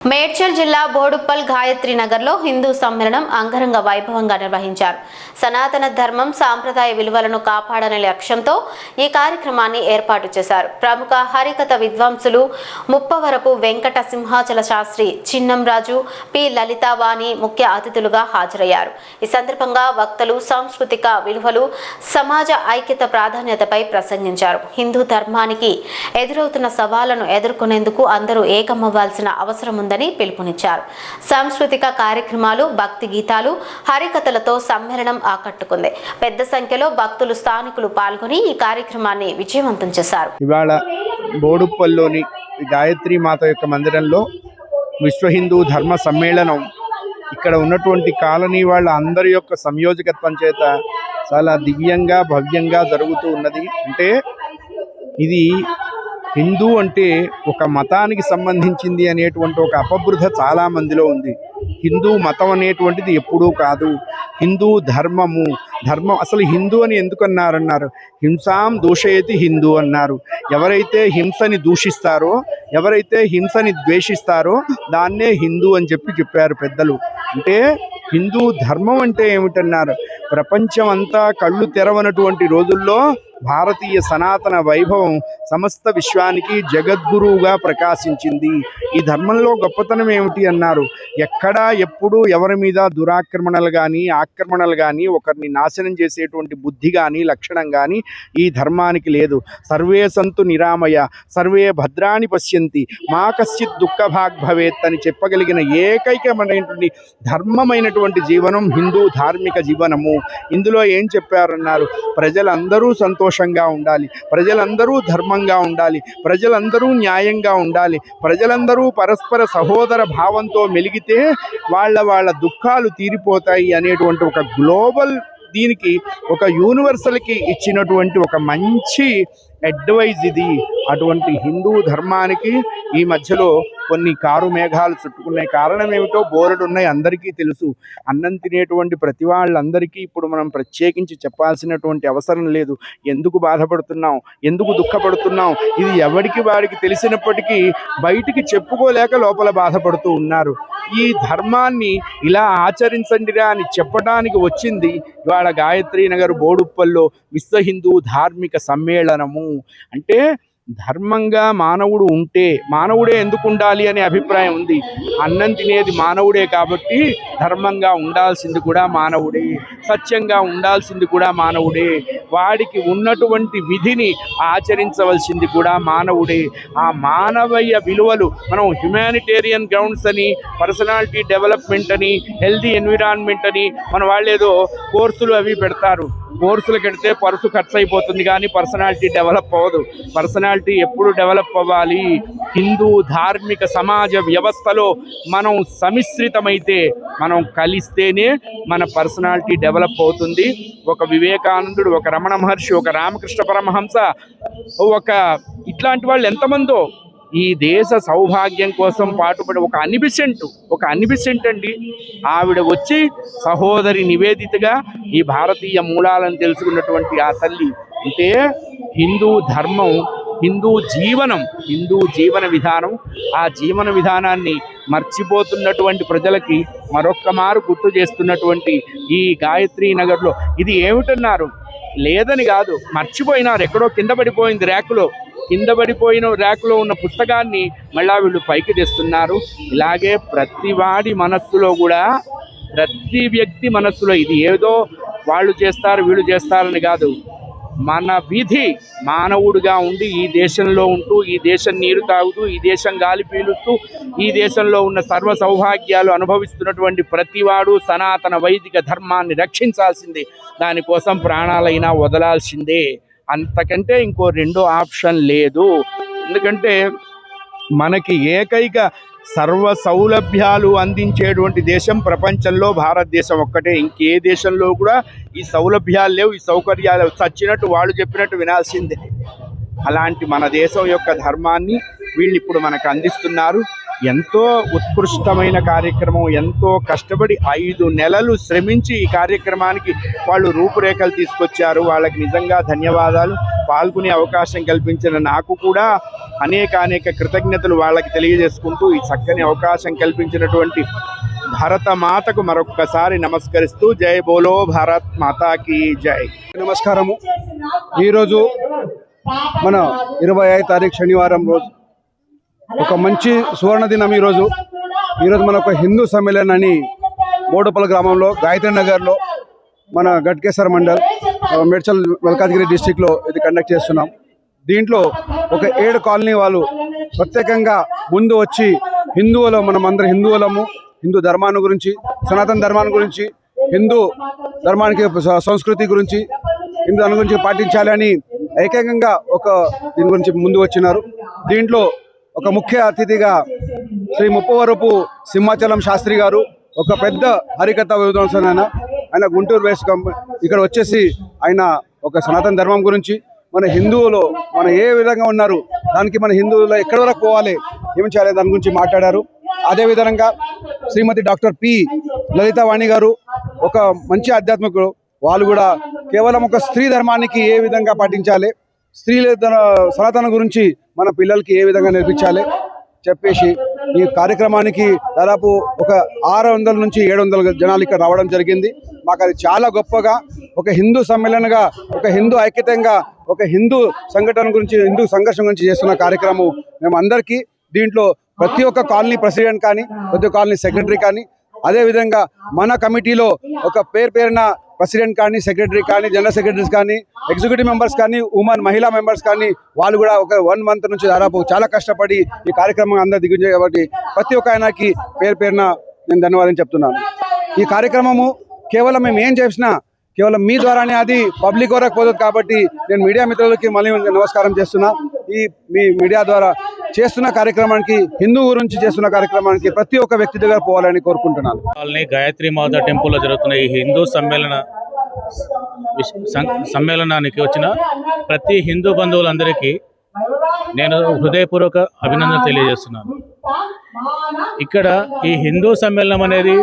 మేడ్చల్ జిల్లా బోడుప్పల్ గాయత్రి నగర్లో హిందూ సమ్మేళనం అంగరంగ వైభవంగా నిర్వహించారు. సనాతన ధర్మం సాంప్రదాయ విలువలను కాపాడనే లక్ష్యంతో ఈ కార్యక్రమాన్ని ఏర్పాటు చేశారు. ప్రముఖ హరికథ విద్వాంసులు ముప్పవరపు వెంకట సింహాచల శాస్త్రి, చిన్నంరాజు, పి లలితావాణి ముఖ్య అతిథులుగా హాజరయ్యారు. ఈ సందర్భంగా వక్తలు సాంస్కృతిక విలువలు, సమాజ ఐక్యత ప్రాధాన్యతపై ప్రసంగించారు. హిందూ ధర్మానికి ఎదురవుతున్న సవాళ్లను ఎదుర్కొనేందుకు అందరూ ఏకమవ్వాల్సిన అవసరం ఉందని పిలుపునిచ్చారు. సాంస్కృతిక కార్యక్రమాలు, భక్తి గీతాలు, హరికథలతో సమ్మేళనం ఆకట్టుకుంది. పెద్ద సంఖ్యలో భక్తులు, స్థానికులు పాల్గొని ఈ కార్యక్రమాన్ని విజయవంతం చేశారు. ఇవాళ బోడుప్పల్లోని గాయత్రి మాత యొక్క మందిరంలో విశ్వ హిందూ ధర్మ సమ్మేళనం ఇక్కడ ఉన్నటువంటి కాలనీ వాళ్ళ అందరి యొక్క సంయోజకత్వం చేత చాలా దివ్యంగా, భవ్యంగా జరుగుతూ ఉన్నది. అంటే ఇది హిందూ అంటే ఒక మతానికి సంబంధించింది అనేటువంటి ఒక అపబృధ చాలా మందిలో ఉంది. హిందూ మతం అనేటువంటిది ఎప్పుడూ కాదు. హిందూ ధర్మం అసలు హిందూ అని ఎందుకు అన్నారు? హింసాం దూషయతి హిందూ అన్నారు. ఎవరైతే హింసని దూషిస్తారో, ఎవరైతే హింసని ద్వేషిస్తారో దాన్నే హిందూ అని చెప్పారు పెద్దలు. అంటే హిందూ ధర్మం అంటే ఏమిటన్నారు? ప్రపంచం అంతా కళ్ళు తెరవనటువంటి రోజుల్లో భారతీయ సనాతన వైభవం సమస్త విశ్వానికి జగద్గురువుగా ప్రకాశించింది. ఈ ధర్మంలో గొప్పతనం ఏమిటి అన్నారు? ఎక్కడా ఎప్పుడు ఎవరి మీద దురాక్రమణలు కానీ, ఆక్రమణలు కానీ, ఒకరిని నాశనం చేసేటువంటి బుద్ధి కానీ, లక్షణం కానీ ఈ ధర్మానికి లేదు. సర్వే సంతు నిరామయ, సర్వే భద్రాని పశ్యంతి, మా కశ్చిత్ దుఃఖభాగ్ భవేత్ అని చెప్పగలిగిన ఏకైకమైనటువంటి ధర్మమైనటువంటి జీవనం హిందూ ధార్మిక జీవనము. ఇందులో ఏం చెప్పారన్నారు? ప్రజలందరూ సంతోషంగా ఉండాలి, ప్రజలందరూ ధర్మంగా ఉండాలి, ప్రజలందరూ న్యాయంగా ఉండాలి, ప్రజలందరూ పరస్పర సహోదర భావంతో మెలిగితే వాళ్ళ దుఃఖాలు తీరిపోతాయి అనేటువంటి ఒక గ్లోబల్, దీనికి ఒక యూనివర్సల్కి ఇచ్చినటువంటి ఒక మంచి అడ్వైజ్ ఇది. అటువంటి హిందూ ధర్మానికి ఈ మధ్యలో కొన్ని కారు మేఘాలు చుట్టుకున్నాయి. కారణం ఏమిటో బోలెడు ఉన్నాయి, అందరికీ తెలుసు. అన్నం తినేటువంటి ప్రతి వాళ్ళందరికీ ఇప్పుడు మనం ప్రత్యేకించి చెప్పాల్సినటువంటి అవసరం లేదు. ఎందుకు బాధపడుతున్నాం, ఎందుకు దుఃఖపడుతున్నాం, ఇది ఎవరికి వారికి తెలిసినప్పటికీ బయటికి చెప్పుకోలేక లోపల బాధపడుతూ ఉన్నారు. ఈ ధర్మాన్ని ఇలా ఆచరించండిరా అని చెప్పడానికి వచ్చింది ఇవాళ గాయత్రి నగర్ బోడుప్పల్లో విశ్వ హిందూ ధార్మిక సమ్మేళనము. అంటే ధర్మంగా మానవుడు ఉంటే మానవుడే ఎందుకు ఉండాలి అనే అభిప్రాయం ఉంది. అన్నం తినేది మానవుడే కాబట్టి ధర్మంగా ఉండాల్సింది కూడా మానవుడే, సత్యంగా ఉండాల్సింది కూడా మానవుడే, వాడికి ఉన్నటువంటి విధిని ఆచరించవలసింది కూడా మానవుడే. ఆ మానవీయ విలువలు మనం హ్యుమానిటేరియన్ గ్రౌండ్స్ అని, పర్సనాలిటీ డెవలప్మెంట్ అని, హెల్దీ ఎన్విరాన్మెంట్ అని మన వాళ్ళు ఏదో కోర్సులు అవి పెడతారు. కోర్సులు కడితే పర్సు ఖర్చు అయిపోతుంది కానీ పర్సనాలిటీ డెవలప్ అవ్వదు. పర్సనాలిటీ ఎప్పుడు డెవలప్ అవ్వాలి? హిందూ ధార్మిక సమాజ వ్యవస్థలో మనం సమిశ్రితమైతే, మనం కలిస్తేనే మన పర్సనాలిటీ డెవలప్ అవుతుంది. ఒక వివేకానందుడు, ఒక రమణ మహర్షి, ఒక రామకృష్ణ పరమహంస, ఒక ఇట్లాంటి వాళ్ళు ఎంతమందో ఈ దేశ సౌభాగ్యం కోసం పాటుపడి ఒక అనిబిసెంట్ అండి, ఆవిడ వచ్చి సహోదరి నివేదితగా ఈ భారతీయ మూలాలను తెలుసుకున్నటువంటి ఆ తల్లి. అంటే హిందూ ధర్మం, హిందూ జీవన విధానం, ఆ జీవన విధానాన్ని మర్చిపోతున్నటువంటి ప్రజలకి మరొక్క మారు గుర్తు చేస్తున్నటువంటి ఈ గాయత్రి నగర్లో ఇది ఏమిటన్నారు? లేదని కాదు, మర్చిపోయినారు. ఎక్కడో కింద పడిపోయిన ర్యాకులో ఉన్న పుస్తకాన్ని మళ్ళా వీళ్ళు పైకి తెస్తున్నారు. ఇలాగే ప్రతి వాడి మనస్సులో కూడా, ప్రతి వ్యక్తి మనస్సులో ఇది ఏదో వాళ్ళు చేస్తారు వీళ్ళు చేస్తారని కాదు, మన విధి మానవుడిగా ఉండి ఈ దేశంలో ఉంటూ, ఈ దేశం నీరు తాగుతూ, ఈ దేశం గాలి పీలుస్తూ, ఈ దేశంలో ఉన్న సర్వ సౌభాగ్యాలు అనుభవిస్తున్నటువంటి ప్రతివాడు సనాతన వైదిక ధర్మాన్ని రక్షించాల్సిందే, దానికోసం ప్రాణాలైనా వదలాల్సిందే. అంతకంటే ఇంకో రెండో ఆప్షన్ లేదు. ఎందుకంటే మనకి ఏకైక సర్వ సౌలభ్యాలు అందించేటువంటి దేశం ప్రపంచంలో భారతదేశం ఒక్కటే. ఇంకే దేశంలో కూడా ఈ సౌలభ్యాలు లేవు, ఈ సౌకర్యాలు చచ్చినట్టు వాళ్ళు చెప్పినట్టు వినాల్సిందే. అలాంటి మన దేశం యొక్క ధర్మాన్ని వీళ్ళు ఇప్పుడు మనకు అందిస్తున్నారు. ఎంతో ఉత్కృష్టమైన కార్యక్రమం, ఎంతో కష్టపడి 5 నెలలు శ్రమించి ఈ కార్యక్రమానికి వాళ్ళు రూపురేఖలు తీసుకొచ్చారు. వాళ్ళకి నిజంగా ధన్యవాదాలు. పాల్గొనే అవకాశం కల్పించిన నాకు కూడా అనేక కృతజ్ఞతలు వాళ్ళకి తెలియజేసుకుంటూ ఈ చక్కని అవకాశం కల్పించినటువంటి భారత మాతకు మరొక్కసారి నమస్కరిస్తూ జై బోలో భారత్ మాతాకి జై. నమస్కారము. ఈరోజు మన 25 తారీఖు శనివారం రోజు ఒక మంచి సువర్ణ దినం. ఈరోజు మన ఒక హిందూ సమ్మేళనాన్ని బోడుపల్ గ్రామంలో గాయత్రి నగర్లో మన గట్కేసర్ మండల్ మేడ్చల్ మల్కాజ్గిరి డిస్టిక్లో ఇది కండక్ట్ చేస్తున్నాం. దీంట్లో ఒక 7 కాలనీ వాళ్ళు ప్రత్యేకంగా ముందు వచ్చి మనం అందరం హిందువులము, హిందూ ధర్మాన్ని గురించి, సనాతన ధర్మాన్ని గురించి, హిందూ ధర్మానికి సంస్కృతి గురించి, హిందూ దాని గురించి పాటించాలి అని ఏకంగా దీని గురించి ముందు వచ్చినారు. దీంట్లో ఒక ముఖ్య అతిథిగా శ్రీ ముప్పవరపు సింహాచలం శాస్త్రి గారు, ఒక పెద్ద హరికథ విద్వాంసుడు ఆయన గుంటూరు వేస్ ఇక్కడ వచ్చేసి ఆయన ఒక సనాతన ధర్మం గురించి, మన హిందువులు మన ఏ విధంగా ఉన్నారు, దానికి మన హిందువులు ఎక్కడి వరకు పోవాలి, ఏమి చేయాలి దాని గురించి మాట్లాడారు. అదేవిధంగా శ్రీమతి డాక్టర్ పి లలితావాణి గారు ఒక మంచి ఆధ్యాత్మికులు. వాళ్ళు కూడా కేవలం ఒక స్త్రీ ధర్మానికి ఏ విధంగా పాటించాలి, స్త్రీల సనాతన గురించి మన పిల్లలకి ఏ విధంగా నేర్పించాలి చెప్పేసి ఈ కార్యక్రమానికి దాదాపు ఒక 600 నుంచి 700 జనాలు ఇక్కడ రావడం జరిగింది. మాకు అది చాలా గొప్పగా, ఒక హిందూ సమ్మేళనగా, ఒక హిందూ ఐక్యతంగా, ఒక హిందూ సంఘటన గురించి, హిందూ సంఘర్షణ గురించి చేస్తున్న కార్యక్రమం మేము అందరికీ. దీంట్లో ప్రతి ఒక్క కాలనీ ప్రెసిడెంట్ కానీ, ప్రతి ఒక్క కాలనీ సెక్రటరీ కానీ, అదేవిధంగా మన కమిటీలో ఒక పేరున ప్రెసిడెంట్ కానీ, సెక్రటరీ కానీ, జనరల్ సెక్రటరీస్ కానీ, ఎగ్జిక్యూటివ్ మెంబర్స్ కానీ, మహిళా మెంబర్స్ కానీ, వాళ్ళు కూడా ఒక 1 మంత్ నుంచి దాదాపు చాలా కష్టపడి ఈ కార్యక్రమం అందరూ దిగుంచారు. కాబట్టి ప్రతి ఒక్క ఆయనకి పేరున నేను ధన్యవాదాలు చెప్తున్నాను. ఈ కార్యక్రమము కేవలం మేము ఏం చేసినా కేవలం మీ ద్వారానే అది పబ్లిక్ వరకు పోతుంది. కాబట్టి నేను మీడియా మిత్రులకి మళ్ళీ నమస్కారం చేస్తున్నా. మీ మీడియా ద్వారా చేస్తున్న కార్యక్రమానికి, హిందూ గురించి చేస్తున్న కార్యక్రమానికి ప్రతి ఒక్క వ్యక్తి దగ్గర పోవాలని కోరుకుంటున్నాను. గాయత్రి మాత టెంపుల్లో జరుగుతున్న ఈ హిందూ సమ్మేళనానికి వచ్చిన ప్రతి హిందూ బంధువులందరికీ నేను హృదయపూర్వక అభినందన తెలియజేస్తున్నాను. ఇక్కడ ఈ హిందూ సమ్మేళనం అనేది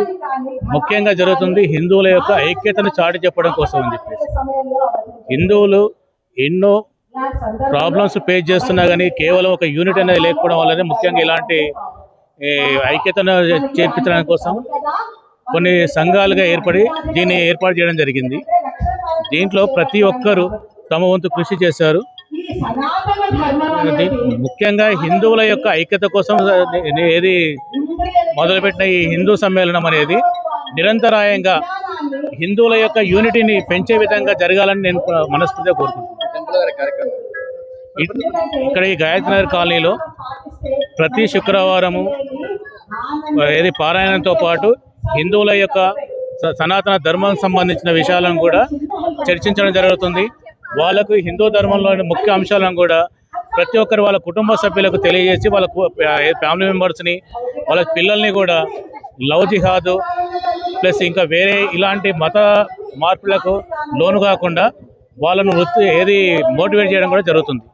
ముఖ్యంగా జరుగుతుంది హిందువుల యొక్క ఐక్యతను చాటి చెప్పడం కోసం అని చెప్పేసి. హిందువులు ఎన్నో ప్రాబ్లమ్స్ ఫేస్ చేస్తున్నా కానీ కేవలం ఒక యూనిట్ అనేది లేకపోవడం వల్లనే ముఖ్యంగా ఇలాంటి ఐక్యతను చేర్పించడానికి కోసం కొన్ని సంఘాలుగా ఏర్పడి దీన్ని ఏర్పాటు చేయడం జరిగింది. దీంట్లో ప్రతి ఒక్కరూ తమ వంతు కృషి చేశారు. ముఖ్యంగా హిందువుల యొక్క ఐక్యత కోసం ఏది మొదలుపెట్టిన ఈ హిందూ సమ్మేళనం అనేది నిరంతరాయంగా హిందువుల యొక్క యూనిటీని పెంచే విధంగా జరగాలని నేను మనస్ఫూర్తిగా కోరుకుంటున్నాను. ఇక్కడ ఈ గాయత్రి నగర్ కాలనీలో ప్రతి శుక్రవారము ఏది పారాయణంతో పాటు హిందువుల యొక్క సనాతన ధర్మానికి సంబంధించిన విషయాలను కూడా చర్చించడం జరుగుతుంది. వాళ్ళకు హిందూ ధర్మంలోని ముఖ్య అంశాలను కూడా ప్రతి ఒక్కరు వాళ్ళ కుటుంబ సభ్యులకు తెలియజేసి వాళ్ళ ఫ్యామిలీ మెంబర్స్ని, వాళ్ళ పిల్లల్ని కూడా లవ్ జిహాద్ ప్లస్ ఇంకా వేరే ఇలాంటి మత మార్పులకు లోను కాకుండా వాళ్ళను మోటివేట్ చేయడం కూడా జరుగుతుంది.